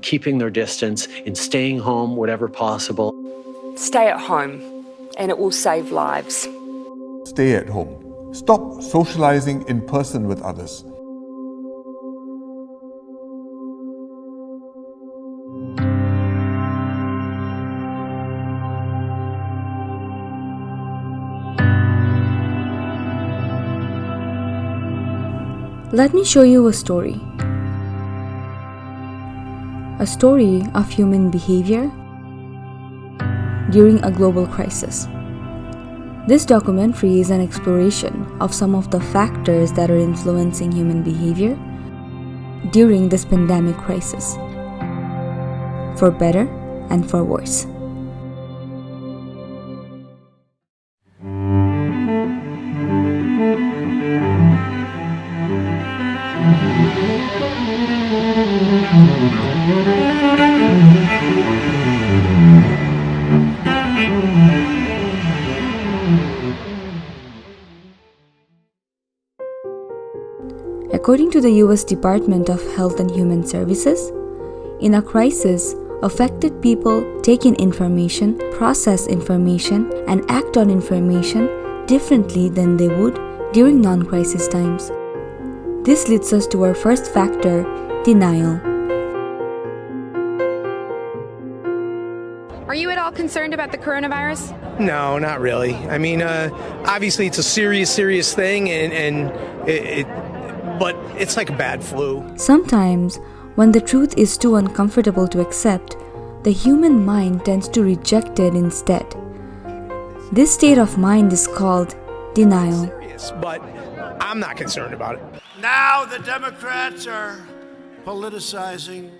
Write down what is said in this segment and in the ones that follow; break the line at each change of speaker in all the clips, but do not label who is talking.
Keeping their distance and staying home whatever possible.
Stay at home, and it will save lives.
Stay at home. Stop socializing in person with others.
Let me show you a story. A story of human behavior during a global crisis. This documentary is an exploration of some of the factors that are influencing human behavior during this pandemic crisis, for better and for worse. According to the US Department of Health and Human Services, in a crisis, affected people take in information, process information, and act on information differently than they would during non-crisis times. This leads us to our first factor, denial.
Are you at all concerned about the coronavirus?
No, not really. I mean, obviously it's a serious thing, but it's like a bad flu.
Sometimes, when the truth is too uncomfortable to accept, the human mind tends to reject it instead. This state of mind is called denial.
But I'm not concerned about it.
Now the Democrats are politicizing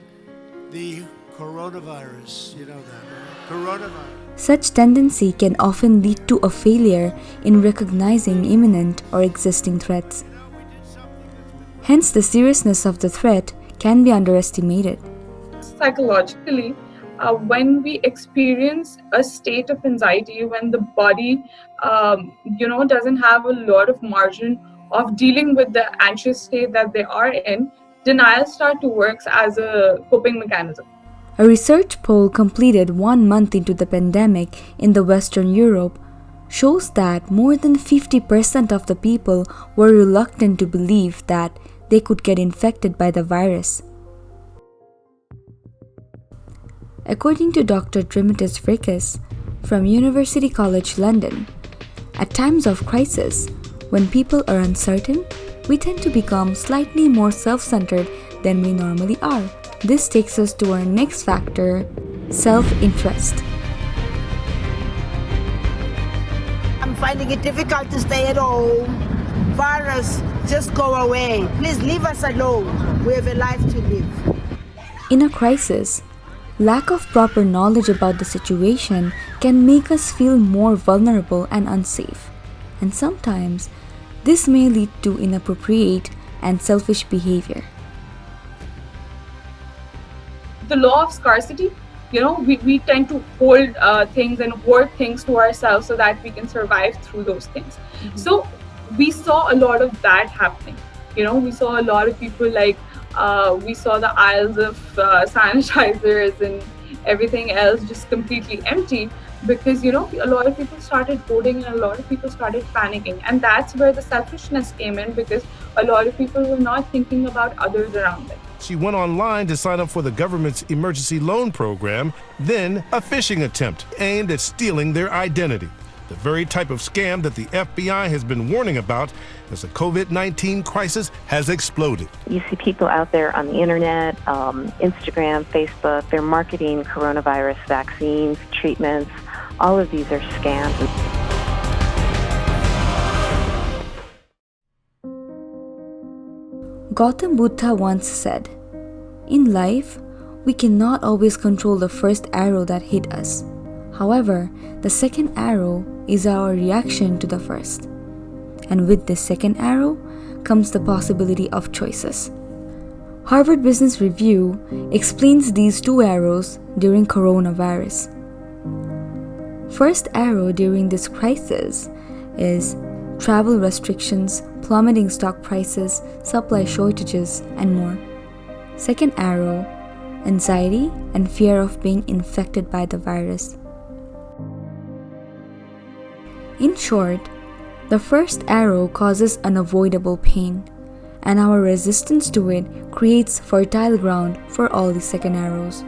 the coronavirus. You know that, right? Coronavirus.
Such tendency can often lead to a failure in recognizing imminent or existing threats. Hence, the seriousness of the threat can be underestimated.
Psychologically, when we experience a state of anxiety, when the body, doesn't have a lot of margin of dealing with the anxious state that they are in, denial starts to work as a coping mechanism.
A research poll completed 1 month into the pandemic in the Western Europe shows that more than 50% of the people were reluctant to believe that they could get infected by the virus. According to Dr. Trimitis Frikis from University College London, at times of crisis, when people are uncertain, we tend to become slightly more self-centered than we normally are. This takes us to our next factor, self-interest.
I'm finding it difficult to stay at home. Virus, just go away. Please leave us alone. We have a life to live.
In a crisis, lack of proper knowledge about the situation can make us feel more vulnerable and unsafe. And sometimes, this may lead to inappropriate and selfish behavior.
The law of scarcity, we tend to hold things and hoard things to ourselves so that we can survive through those things. Mm-hmm. So we saw a lot of that happening. We saw a lot of people we saw the aisles of sanitizers and everything else just completely empty because, a lot of people started hoarding and a lot of people started panicking. And that's where the selfishness came in because a lot of people were not thinking about others around them.
She went online to sign up for the government's emergency loan program, then a phishing attempt aimed at stealing their identity. The very type of scam that the FBI has been warning about as the COVID-19 crisis has exploded.
You see people out there on the internet, Instagram, Facebook, they're marketing coronavirus vaccines, treatments. All of these are scams.
Gautam Buddha once said, "In life, we cannot always control the first arrow that hit us. However, the second arrow is our reaction to the first. And with this second arrow comes the possibility of choices. Harvard Business Review explains these two arrows during coronavirus. First arrow during this crisis is travel restrictions, plummeting stock prices, supply shortages, and more. Second arrow, anxiety and fear of being infected by the virus. In short, the first arrow causes unavoidable pain, and our resistance to it creates fertile ground for all the second arrows.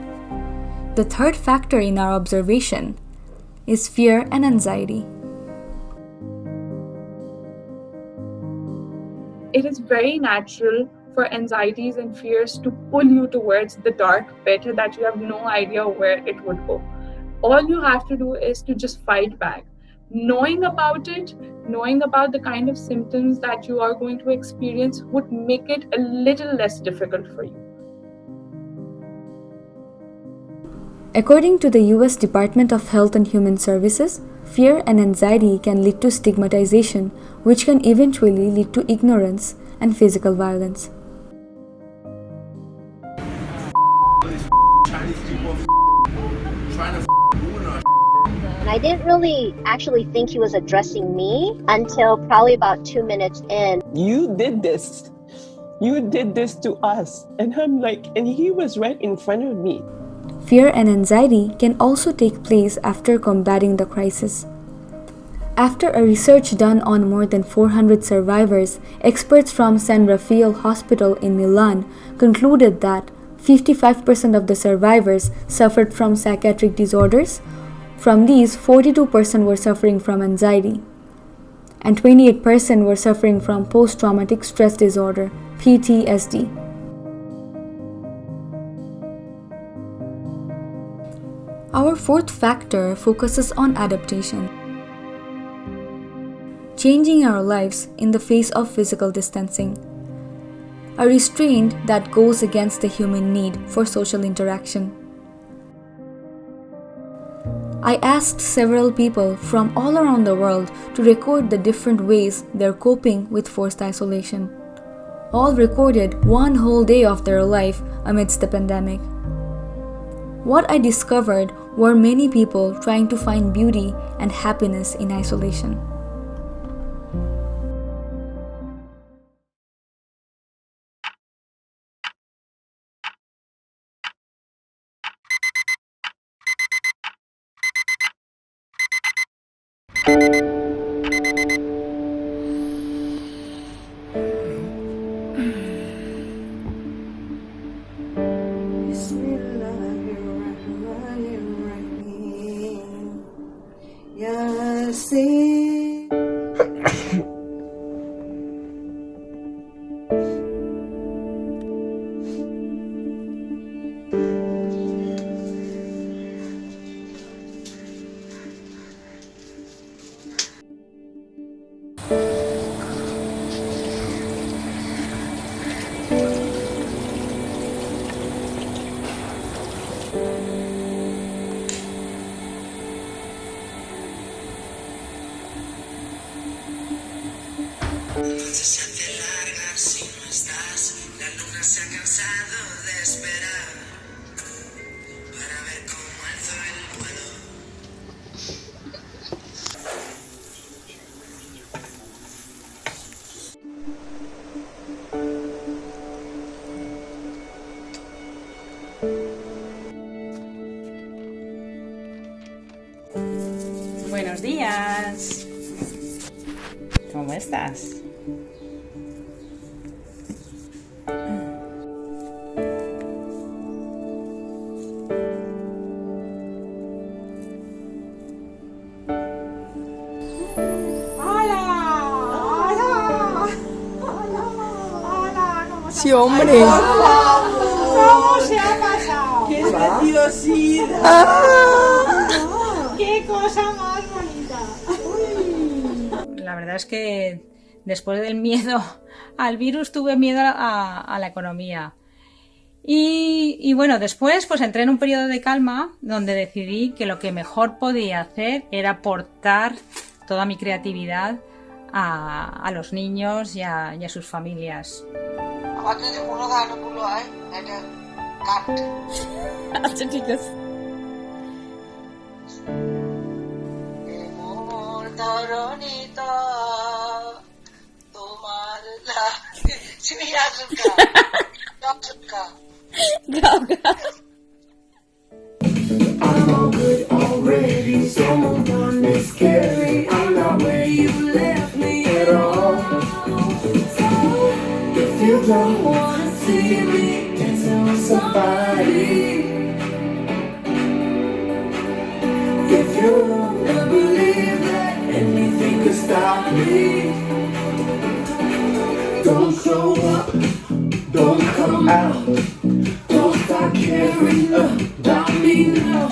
The third factor in our observation is fear and anxiety.
It is very natural for anxieties and fears to pull you towards the dark pit that you have no idea where it would go. All you have to do is to just fight back. Knowing about it, knowing about the kind of symptoms that you are going to experience would make it a little less difficult for you.
According to the US Department of Health and Human Services, fear and anxiety can lead to stigmatization, which can eventually lead to ignorance and physical violence.
And I didn't really actually think he was addressing me until probably about 2 minutes in.
You did this. You did this to us. And I'm like, and he was right in front of me.
Fear and anxiety can also take place after combating the crisis. After a research done on more than 400 survivors, experts from San Raffaele Hospital in Milan concluded that 55% of the survivors suffered from psychiatric disorders. From these, 42% were suffering from anxiety, and 28% were suffering from post-traumatic stress disorder, PTSD. Our fourth factor focuses on adaptation. Changing our lives in the face of physical distancing. A restraint that goes against the human need for social interaction. I asked several people from all around the world to record the different ways they're coping with forced isolation. All recorded one whole day of their life amidst the pandemic. What I discovered were many people trying to find beauty and happiness in isolation.
Buenos días. ¿Cómo estás?
Sí, hombre.
¿Cómo se ha pasado?
¡Qué preciosidad!
¡Qué cosa más bonita! La verdad es que después del miedo al virus tuve miedo a la economía. Y bueno, después pues entré en un periodo de calma donde decidí que lo que mejor podía hacer era aportar toda mi creatividad a los niños y a sus familias.
আচ্ছা ঠিক আছে গাও গাও
I'm all good already, so move on, it's scary. I'm not where you left me at all. So if you don't wanna see me dancing with somebody, if you wanna believe that anything could stop me, don't show up, don't come out, don't start caring about me now.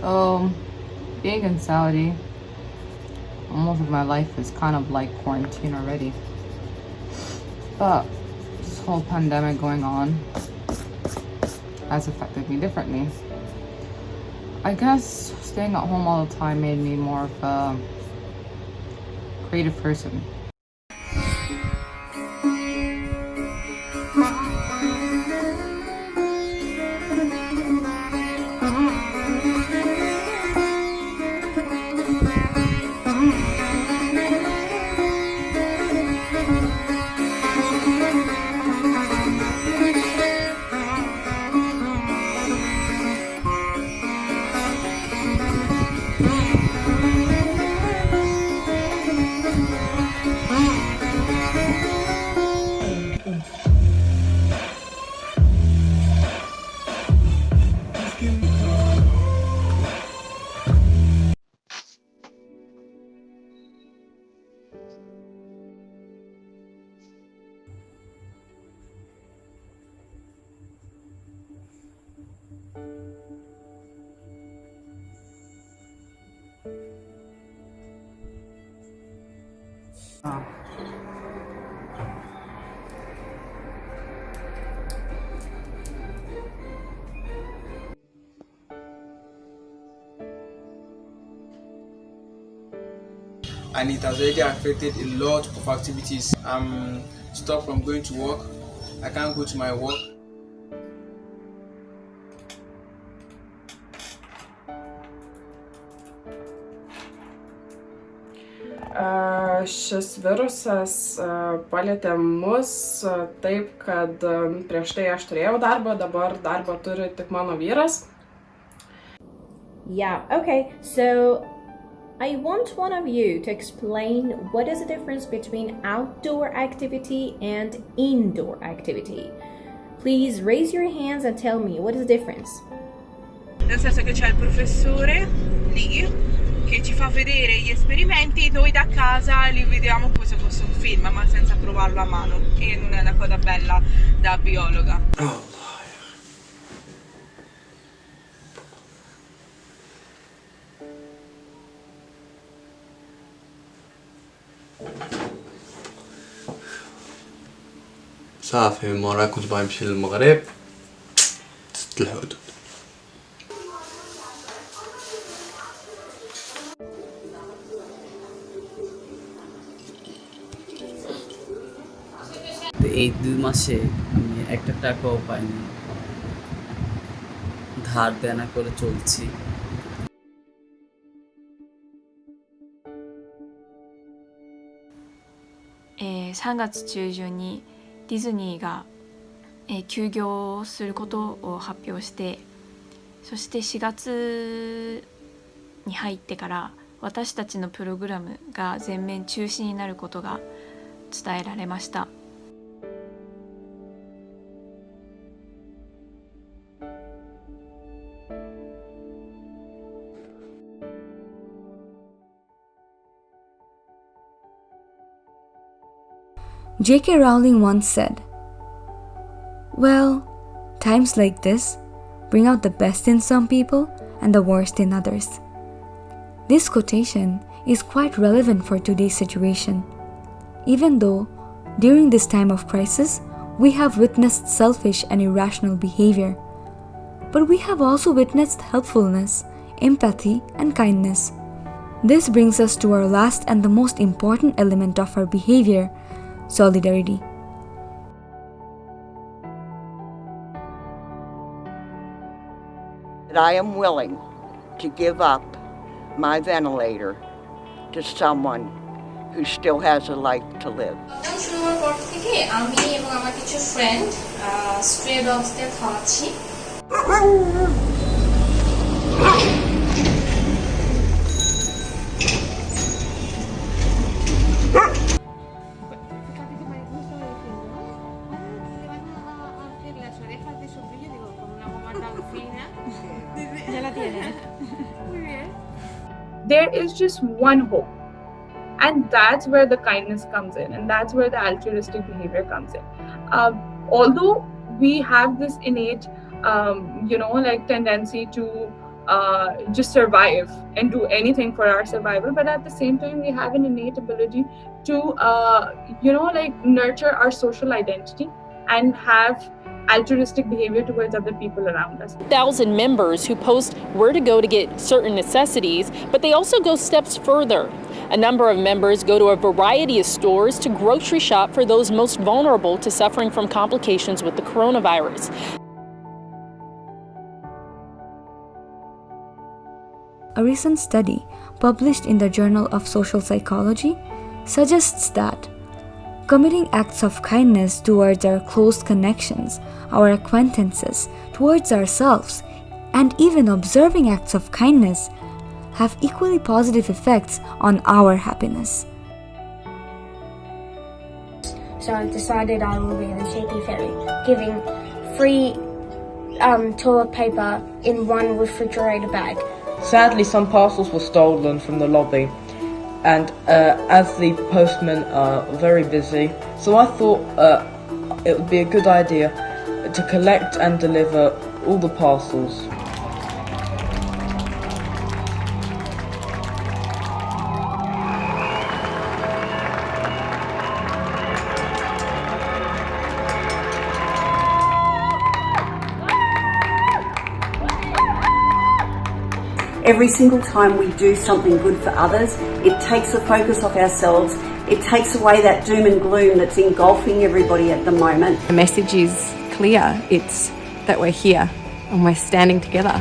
So, being in Saudi, most of my life is kind of like quarantine already. But this whole pandemic going on has affected me differently. I guess staying at home all the time made me more of a creative person.
And it has already affected a lot of activities. I'm stopped from going to work. I can't go to my work.
Šis virusas palietė mus taip, kad prieš tai aš turėjau darbą, dabar darbą turi tik mano vyras.
Yeah, okay, so I want one of you to explain what is the difference between outdoor activity and indoor activity. Please raise your hands and tell me what is the difference.
Nel senso che c'è il professore lì che ci fa vedere gli esperimenti e noi da casa li vediamo come se fosse un film, ma senza provarlo a mano, e non è una cosa bella da biologa.
صافي مورا كنت باغي نمشي للمغرب سد الحدود.
এই 2 মাসে আমি একটা টাকাও পাইনি, ধার দেনা করে চলছি।
3月中旬にディズニーが休業することを発表して、そして4月に入ってから私たちのプログラムが全面中止になることが伝えられました。
J.K. Rowling once said, "Well, times like this bring out the best in some people and the worst in others. This quotation is quite relevant for today's situation. Even though, during this time of crisis, we have witnessed selfish and irrational behavior, but we have also witnessed helpfulness, empathy, and kindness. This brings us to our last and the most important element of our behavior, solidarity.
That I am willing to give up my ventilator to someone who still has a life to live.
শুরু হওয়ার পর থেকে আমি এবং আমার কিছু friend স্ট্রে ডগসদের খাওয়াচ্ছি।
There is just one hope, and that's where the kindness comes in, and that's where the altruistic behavior comes in. Although we have this innate tendency to just survive and do anything for our survival, but at the same time we have an innate ability to nurture our social identity and have altruistic behavior towards other people around us.
1,000 members who post where to go to get certain necessities, but they also go steps further. A number of members go to a variety of stores to grocery shop for those most vulnerable to suffering from complications with the coronavirus.
A recent study published in the Journal of Social Psychology suggests that committing acts of kindness towards our close connections, our acquaintances, towards ourselves, and even observing acts of kindness have equally positive effects on our happiness.
So I decided I will be the cheeky fairy, giving free toilet paper in one refrigerator bag.
Sadly, some parcels were stolen from the lobby, and as the postmen are very busy, so I thought it would be a good idea to collect and deliver all the parcels.
Every single time we do something good for others, it takes the focus off ourselves. It takes away that doom and gloom that's engulfing everybody at the moment.
The message is clear. It's that we're here and we're standing together.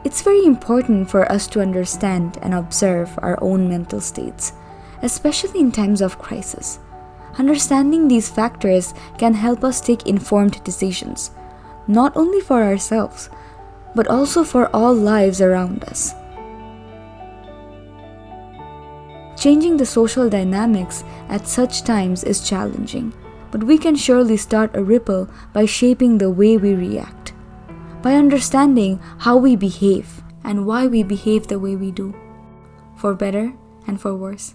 It's very important for us to understand and observe our own mental states, especially in times of crisis. Understanding these factors can help us take informed decisions, not only for ourselves, but also for all lives around us. Changing the social dynamics at such times is challenging, but we can surely start a ripple by shaping the way we react, by understanding how we behave and why we behave the way we do, for better and for worse.